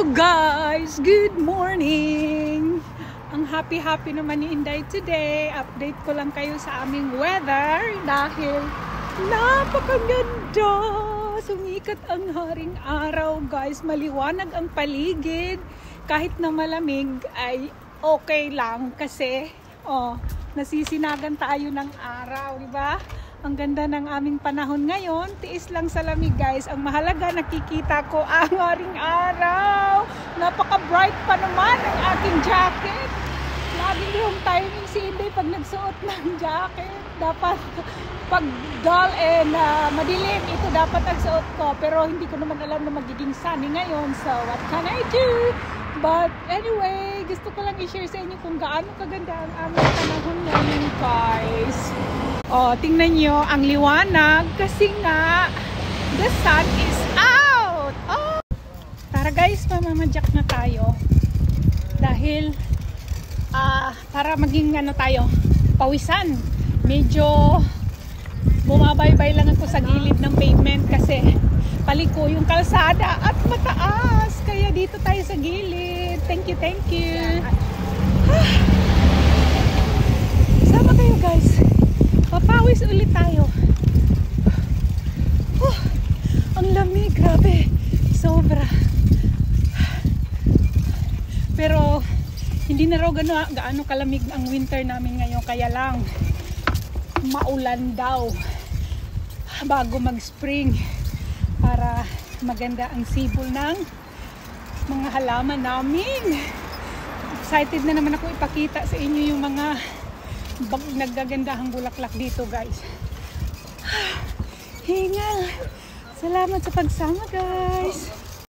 Hello guys! Good morning! Ang happy naman ni Inday today. Update ko lang kayo sa aming weather dahil napakaganda! Sumikat ang haring araw guys. Maliwanag ang paligid. Kahit na malamig ay okay lang kasi nasisinagan tayo ng araw, di ba? Ang ganda ng aming panahon ngayon. Tiis lang sa lamig guys. Ang mahalaga, nakikita ko ang haring araw. Napaka-bright pa naman ang aking jacket. Laging yung timing si Inday pag nagsuot ng jacket. Dapat pag dull and madilim, ito dapat ang suot ko. Pero hindi ko naman alam na magiging sunny ngayon. So what can I do? But anyway, gusto ko lang i-share sa inyo kung gaano kaganda ang aming panahon ngayon guys. Tingnan nyo ang liwanag kasi nga the sun is out. Tara guys, mamamadyak na tayo. Dahil para maging tayo, pawisan. Medyo bumabaybay lang ako sa gilid ng pavement kasi paliko yung kalsada at mataas. Kaya dito tayo sa gilid. Thank you. Sama kayo guys. Papawis ulit tayo. Ang lamig, grabe. Sobra. Pero hindi na raw gaano kalamig ang winter namin ngayon. Kaya lang maulan daw bago mag-spring para maganda ang sibol ng mga halaman namin. Excited na naman ako ipakita sa inyo yung mga naggagandahang bulaklak dito guys. Hingal. Salamat sa pagsama guys.